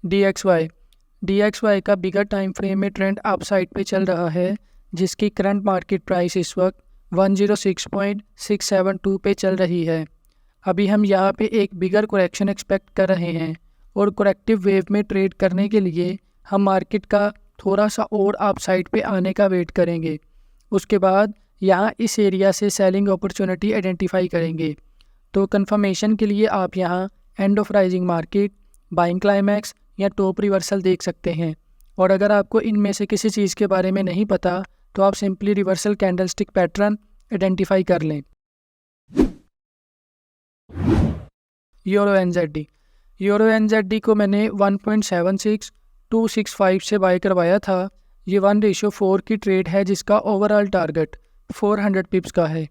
DXY का बिगर time frame में trend up side पे चल रहा है, जिसकी करंट मार्केट प्राइस इस वक्त 106.672 पे चल रही है। अभी हम यहाँ पे एक बिगर करेक्शन एक्सपेक्ट कर रहे हैं और करेक्टिव वेव में ट्रेड करने के लिए हम मार्केट का थोड़ा सा और अप साइड पे आने का वेट करेंगे। उसके बाद यहाँ इस एरिया से सेलिंग अपॉर्चुनिटी आइडेंटिफाई करेंगे। तो कंफर्मेशन के लिए आप यहाँ end of rising market, buying climax या टॉप रिवर्सल देख सकते हैं। और अगर आपको इनमें से किसी चीज़ के बारे में नहीं पता तो आप simply reversal candlestick pattern identify कर लें। यूरो एनजेडी को मैंने 1.76265 से बाय करवाया था। ये 1:4 की ट्रेड है, जिसका ओवरऑल टारगेट 400 पिप्स का है।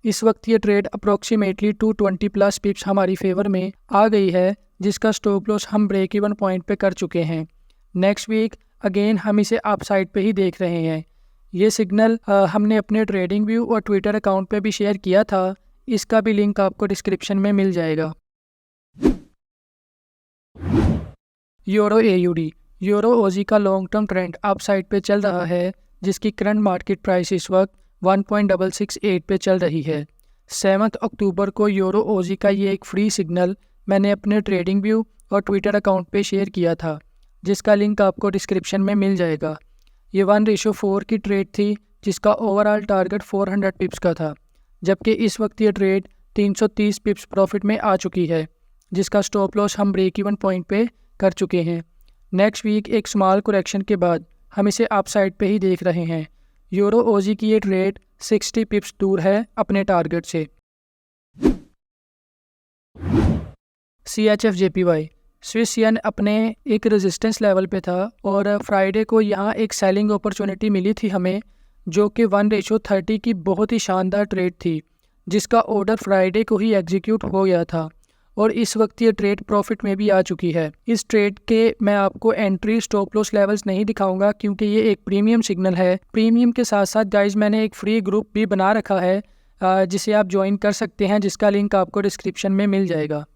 इस वक्त ये ट्रेड अप्रोक्सीमेटली 220 प्लस पिप्स हमारी फेवर में आ गई है, जिसका स्टॉप लॉस हम ब्रेक इवन पॉइंट पे कर चुके हैं। नेक्स्ट वीक अगेन हम इसे अप साइड पे ही देख रहे हैं। ये सिग्नल हमने अपने ट्रेडिंग व्यू और ट्विटर अकाउंट पे भी शेयर किया था। इसका भी लिंक आपको डिस्क्रिप्शन में मिल जाएगा। यूरो ओजी का long term trend up side पे चल रहा है, जिसकी करंट मार्केट प्राइस इस वक्त 1.668 पे चल रही है। 7 अक्टूबर को यूरो ओजी का ये एक फ्री सिग्नल मैंने अपने ट्रेडिंग व्यू और ट्विटर अकाउंट पे शेयर किया था, जिसका लिंक आपको डिस्क्रिप्शन में मिल जाएगा। ये 1:4 की ट्रेड थी, जिसका ओवरऑल टारगेट 400 पिप्स का था, जबकि इस वक्त ये ट्रेड 330 पिप्स प्रॉफिट में आ चुकी है, जिसका स्टॉप लॉस हम ब्रेक इवन पॉइंट पे कर चुके हैं। नेक्स्ट वीक एक स्मॉल करेक्शन के बाद हम इसे अप साइड पे ही देख रहे हैं। यूरो ओजी की ये ट्रेड 60 पिप्स दूर है अपने टारगेट से। CHF-JPY स्विस येन अपने एक रेजिस्टेंस लेवल पे था और फ्राइडे को यहाँ एक सेलिंग अपॉर्चुनिटी मिली थी हमें, जो कि 1:30 की बहुत ही शानदार ट्रेड थी, जिसका ऑर्डर फ्राइडे को ही एग्जीक्यूट हो गया था और इस वक्त ये ट्रेड प्रॉफिट में भी आ चुकी है। इस ट्रेड के मैं आपको एंट्री स्टॉप लॉस लेवल्स नहीं दिखाऊंगा, क्योंकि ये एक प्रीमियम सिग्नल है। प्रीमियम के साथ साथ गाइस मैंने एक फ्री ग्रुप भी बना रखा है, जिसे आप ज्वाइन कर सकते हैं, जिसका लिंक आपको डिस्क्रिप्शन में मिल जाएगा।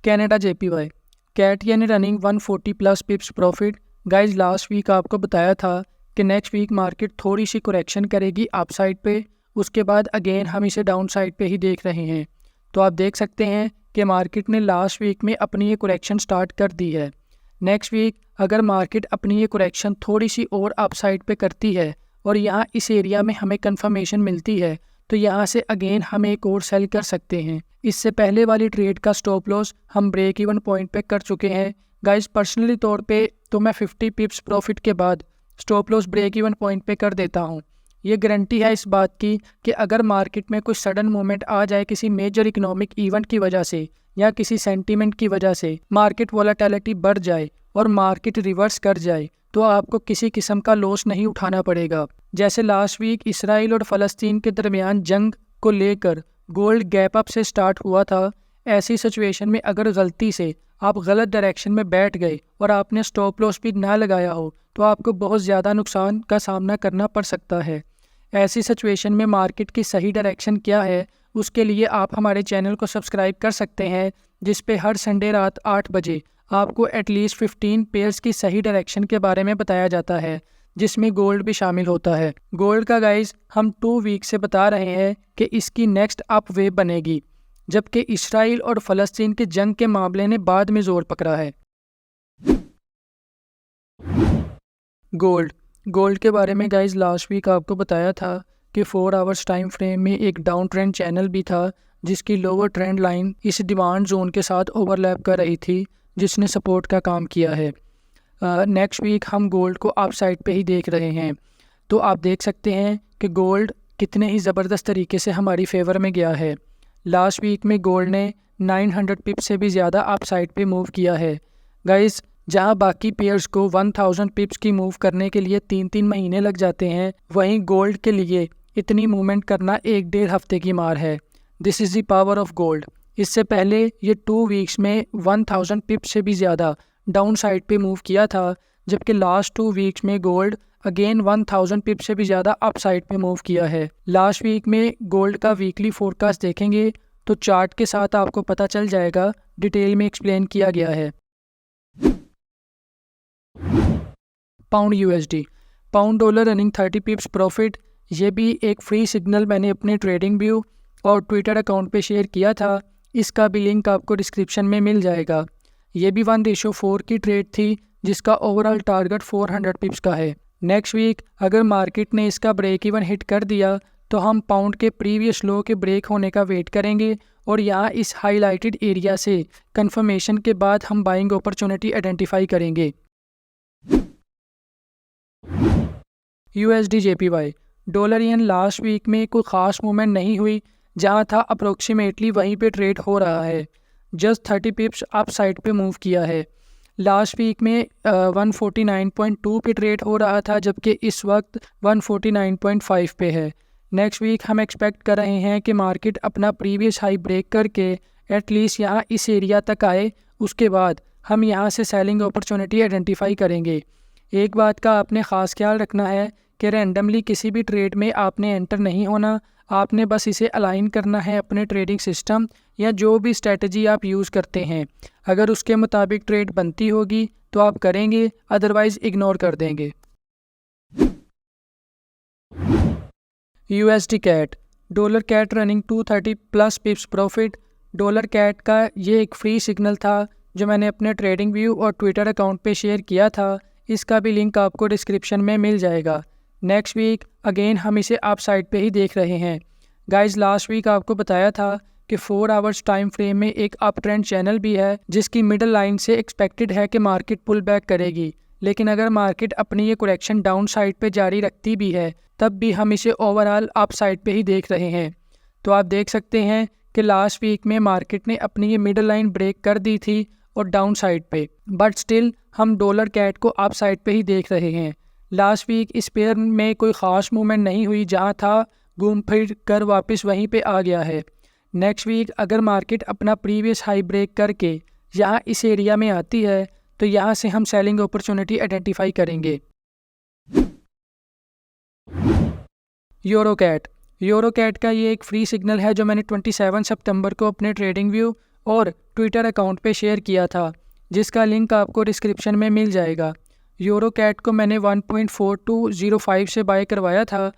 कैनेडा JPY कैट यानी running 140 plus pips profit. Guys last week आपको बताया था कि नेक्स्ट वीक मार्केट थोड़ी सी करेक्शन करेगी अप साइड पे, उसके बाद अगेन हम इसे डाउन साइड पे ही देख रहे हैं। तो आप देख सकते हैं कि मार्केट ने लास्ट वीक में अपनी ये करेक्शन स्टार्ट कर दी है। नेक्स्ट वीक अगर मार्केट अपनी ये करेक्शन थोड़ी सी और अप साइड पे करती है और यहाँ इस एरिया में हमें कंफर्मेशन मिलती है, तो यहाँ से अगेन हम एक और सेल कर सकते हैं। इससे पहले वाली ट्रेड का स्टॉप लॉस हम ब्रेक इवन पॉइंट पे कर चुके हैं। गाइस पर्सनली तौर पे तो मैं 50 पिप्स प्रॉफिट के बाद stop loss break even point पे कर देता हूँ। ये गारंटी है इस बात की कि अगर मार्केट में कुछ सडन मूवमेंट आ जाए किसी मेजर इकोनॉमिक इवेंट की वजह से या किसी सेंटीमेंट की वजह से, मार्केट वोलेटिलिटी बढ़ जाए और मार्केट रिवर्स कर जाए, तो आपको किसी किस्म का लॉस नहीं उठाना पड़ेगा। जैसे लास्ट वीक इसराइल और फ़लस्तीन के दरमियान जंग को लेकर गोल्ड गैप अप से स्टार्ट हुआ था, ऐसी सिचुएशन में अगर गलती से आप गलत डायरेक्शन में बैठ गए और आपने स्टॉप लॉस भी ना लगाया हो, तो आपको बहुत ज़्यादा नुकसान का सामना करना पड़ सकता है। ऐसी सिचुएशन में मार्केट की सही डायरेक्शन क्या है, उसके लिए आप हमारे चैनल को सब्सक्राइब कर सकते हैं, जिस पे हर संडे रात 8 बजे आपको एटलीस्ट 15 पेयर्स की सही डायरेक्शन के बारे में बताया जाता है, जिसमें गोल्ड भी शामिल होता है। गोल्ड का गाइज हम 2 वीक से बता रहे हैं कि इसकी नेक्स्ट अप वेव बनेगी, जबकि इसराइल और फ़लस्तीन के जंग के मामले ने बाद में जोर पकड़ा है। गोल्ड के बारे में गाइज लास्ट वीक आपको बताया था कि 4 आवर्स टाइम फ्रेम में एक डाउन ट्रेंड चैनल भी था, जिसकी लोअर ट्रेंड लाइन इस डिमांड जोन के साथ ओवरलैप कर रही थी, जिसने सपोर्ट का काम किया है। नेक्स्ट वीक हम गोल्ड को अप साइड पे ही देख रहे हैं। तो आप देख सकते हैं कि गोल्ड कितने ही ज़बरदस्त तरीके से हमारी फेवर में गया है। लास्ट वीक में गोल्ड ने 900 पिप से भी ज़्यादा अप साइड पे मूव किया है। गाइस जहां बाकी पेयर्स को 1000 पिप्स की मूव करने के लिए 3-3 महीने लग जाते हैं, वहीं गोल्ड के लिए इतनी मूवमेंट करना 1-1.5 हफ्ते की मार है। This is the power of gold. इससे पहले ये 2 वीक्स में 1000 पिप्स से भी ज़्यादा डाउन साइड पे मूव किया था, जबकि लास्ट 2 वीक्स में गोल्ड अगेन 1000 पिप से भी ज़्यादा अप साइड पे मूव किया है। लास्ट वीक में गोल्ड का वीकली फोरकास्ट देखेंगे तो चार्ट के साथ आपको पता चल जाएगा, डिटेल में एक्सप्लेन किया गया है। Pound USD, pound dollar running 30 पिप्स profit. ये भी एक फ्री सिग्नल मैंने अपने ट्रेडिंग व्यू और ट्विटर अकाउंट पे शेयर किया था, इसका भी लिंक आपको डिस्क्रिप्शन में मिल जाएगा। ये भी 1:4 की ट्रेड थी, जिसका ओवरऑल टारगेट 400 पिप्स का है। नेक्स्ट वीक अगर मार्केट ने इसका ब्रेक इवन हिट कर दिया तो हम पाउंड के प्रीवियस लो के ब्रेक होने का वेट करेंगे और यहाँ इस हाईलाइटेड एरिया से कंफर्मेशन के बाद हम बाइंग अपॉर्चुनिटी आइडेंटिफाई करेंगे। USD JPY, dollar yen last week में कोई ख़ास मूवमेंट नहीं हुई, जहाँ था अप्रोक्सीमेटली वहीं पे ट्रेड हो रहा है। जस्ट 30 पिप्स अप साइड पे मूव किया है। लास्ट वीक में 149.2 पे ट्रेड हो रहा था, जबकि इस वक्त 149.5 पे है। नेक्स्ट वीक हम एक्सपेक्ट कर रहे हैं कि मार्केट अपना प्रीवियस हाई ब्रेक करके एटलीस्ट यहाँ इस एरिया तक आए, उसके बाद हम यहाँ से सेलिंग अपॉर्चुनिटी आइडेंटिफाई करेंगे। एक बात का आपने ख़ास ख्याल रखना है कि रैंडमली किसी भी ट्रेड में आपने एंटर नहीं होना, आपने बस इसे अलाइन करना है अपने ट्रेडिंग सिस्टम या जो भी स्ट्रेटजी आप यूज़ करते हैं। अगर उसके मुताबिक ट्रेड बनती होगी तो आप करेंगे, अदरवाइज़ इग्नोर कर देंगे। USD CAD, dollar CAD running 230 plus pips profit. Dollar CAD का ये एक फ्री सिग्नल था जो मैंने अपने ट्रेडिंग व्यू और ट्विटर अकाउंट पे शेयर किया था, इसका भी लिंक आपको डिस्क्रिप्शन में मिल जाएगा। नेक्स्ट वीक अगेन हम इसे अप साइड पे ही देख रहे हैं। गाइस लास्ट वीक आपको बताया था कि 4 आवर्स टाइम फ्रेम में एक अप ट्रेंड चैनल भी है, जिसकी मिडल लाइन से एक्सपेक्टेड है कि मार्केट पुल बैक करेगी। लेकिन अगर मार्केट अपनी ये करेक्शन डाउन साइड पे जारी रखती भी है, तब भी हम इसे ओवरऑल अप साइड पे ही देख रहे हैं। तो आप देख सकते हैं कि लास्ट वीक में मार्केट ने अपनी ये मिडल लाइन ब्रेक कर दी थी और डाउन साइड पे, बट स्टिल हम डॉलर कैट को अप साइड पे ही देख रहे हैं। लास्ट वीक इस पेयर में कोई ख़ास मूवमेंट नहीं हुई, जहाँ था घूम फिर कर वापस वहीं पे आ गया है। नेक्स्ट वीक अगर मार्केट अपना प्रीवियस हाई ब्रेक करके यहाँ इस एरिया में आती है तो यहाँ से हम सेलिंग अपॉर्चुनिटी आइडेंटिफाई करेंगे। यूरोकैट, यूरोकैट का ये एक फ्री सिग्नल है जो मैंने 27 सितंबर को अपने ट्रेडिंग व्यू और ट्विटर अकाउंट पे शेयर किया था, जिसका लिंक आपको डिस्क्रिप्शन में मिल जाएगा। यूरोकैट को मैंने 1.4205 से बाय करवाया था,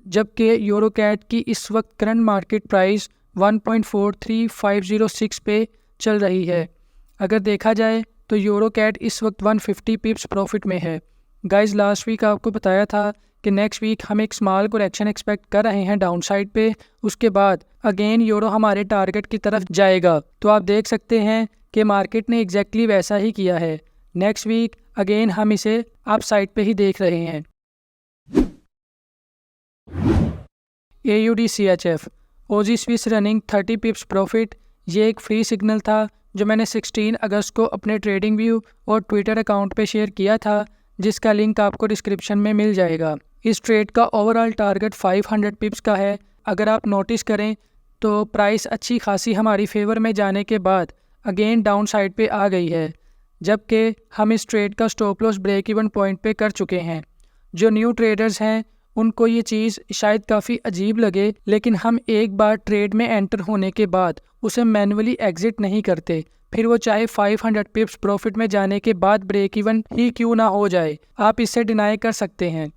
जबकि यूरोकैट की इस वक्त करंट मार्केट प्राइस 1.43506 पे चल रही है। अगर देखा जाए तो यूरोकैट इस वक्त 150 पिप्स प्रॉफिट में है। गाइस लास्ट वीक आपको बताया था कि नेक्स्ट वीक हम एक स्मॉल करेक्शन एक्सपेक्ट कर रहे हैं डाउन साइड पे, उसके बाद अगेन यूरो हमारे टारगेट की तरफ जाएगा। तो आप देख सकते हैं कि मार्केट ने एग्जैक्टली वैसा ही किया है। नेक्स्ट वीक अगेन हम इसे अप साइड पे ही देख रहे हैं। AUD-CHF, ओजी स्विस रनिंग 30 पिप्स प्रॉफिट। ये एक फ्री सिग्नल था जो मैंने 16 अगस्त को अपने ट्रेडिंग व्यू और ट्विटर अकाउंट पे शेयर किया था, जिसका लिंक आपको डिस्क्रिप्शन में मिल जाएगा। इस ट्रेड का ओवरऑल टारगेट 500 पिप्स का है। अगर आप नोटिस करें तो प्राइस अच्छी खासी हमारी फेवर में जाने के बाद अगेन डाउन साइड पे आ गई है, जबकि हम इस ट्रेड का stop loss break even point पे कर चुके हैं। जो न्यू ट्रेडर्स हैं उनको ये चीज़ शायद काफ़ी अजीब लगे, लेकिन हम एक बार ट्रेड में एंटर होने के बाद उसे मैन्युअली एग्जिट नहीं करते, फिर वो चाहे 500 पिप्स प्रॉफिट में जाने के बाद ब्रेक इवन ही क्यों ना हो जाए, आप इससे डिनाई कर सकते हैं।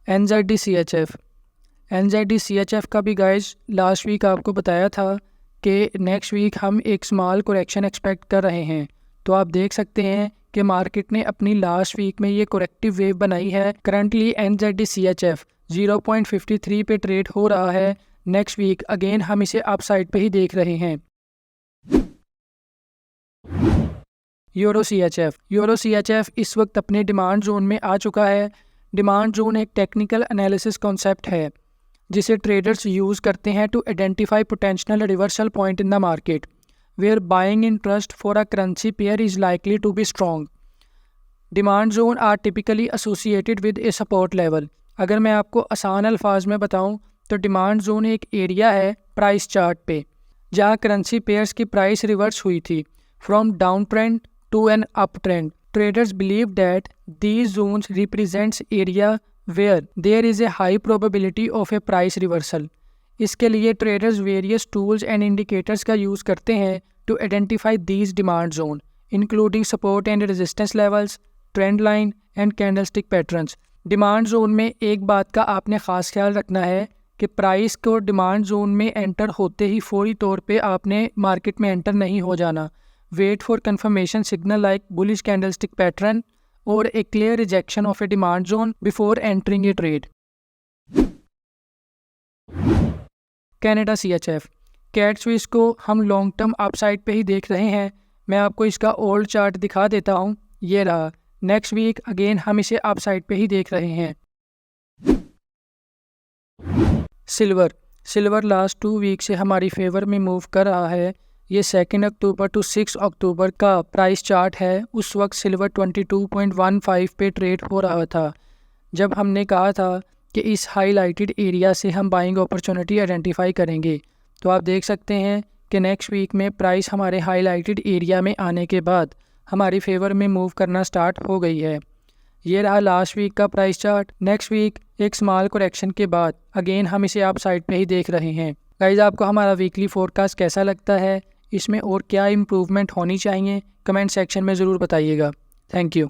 NZD-CHF, NZD-CHF का भी गाइस लास्ट वीक आपको बताया था कि नेक्स्ट वीक हम एक स्मॉल करेक्शन एक्सपेक्ट कर रहे हैं। तो आप देख सकते हैं कि मार्केट ने अपनी लास्ट वीक में ये करेक्टिव वेव बनाई है। करंटली NZD-CHF 0.53 पे ट्रेड हो रहा है। नेक्स्ट वीक अगेन हम इसे अप साइड पे ही देख रहे हैं। यूरो-CHF इस वक्त अपने डिमांड जोन में आ चुका है। डिमांड जोन एक टेक्निकल एनालिसिस कॉन्सेप्ट है जिसे ट्रेडर्स यूज़ करते हैं to identify potential reversal point in the market where buying interest for a currency pair is likely to be strong. Demand zone are typically associated with a support level. अगर मैं आपको आसान अल्फाज में बताऊं तो डिमांड जोन एक area है प्राइस चार्ट पे जहां करेंसी पेयर्स की प्राइस रिवर्स हुई थी from down trend to an up trend. Traders believe that these zones represents area where there is a high probability of a price reversal. इसके लिए traders various tools and indicators का use करते हैं to identify these demand zone including support and resistance levels, trend line and candlestick patterns. Demand zone में एक बात का आपने ख़ास ख्याल रखना है कि प्राइस को डिमांड जोन में एंटर होते ही फौरी तौर पे आपने मार्केट में एंटर नहीं हो जाना। Wait for confirmation signal like bullish candlestick pattern और a clear rejection of a demand zone before entering a trade. Canada CHF कैट स्विस को हम लॉन्ग टर्म अपसाइड पे ही देख रहे हैं। मैं आपको इसका ओल्ड चार्ट दिखा देता हूँ, ये रहा। नेक्स्ट वीक अगेन हम इसे अपसाइड पे ही देख रहे हैं। सिल्वर लास्ट 2 वीक से हमारी फेवर में मूव कर रहा है। ये 2 अक्टूबर टू 6 अक्टूबर का प्राइस चार्ट है। उस वक्त सिल्वर 22.15 पे ट्रेड हो रहा था जब हमने कहा था कि इस हाईलाइटेड एरिया से हम बाइंग अपॉर्चुनिटी आइडेंटिफाई करेंगे। तो आप देख सकते हैं कि नेक्स्ट वीक में प्राइस हमारे हाईलाइटेड एरिया में आने के बाद हमारी फेवर में मूव करना स्टार्ट हो गई है। ये रहा लास्ट वीक का प्राइस चार्ट। नेक्स्ट वीक एक स्मॉल करेक्शन के बाद अगेन हम इसे आप साइड पे ही देख रहे हैं। गाइज, आपको हमारा वीकली फोरकास्ट कैसा लगता है, इसमें और क्या इम्प्रूवमेंट होनी चाहिए, कमेंट सेक्शन में ज़रूर बताइएगा। Thank you.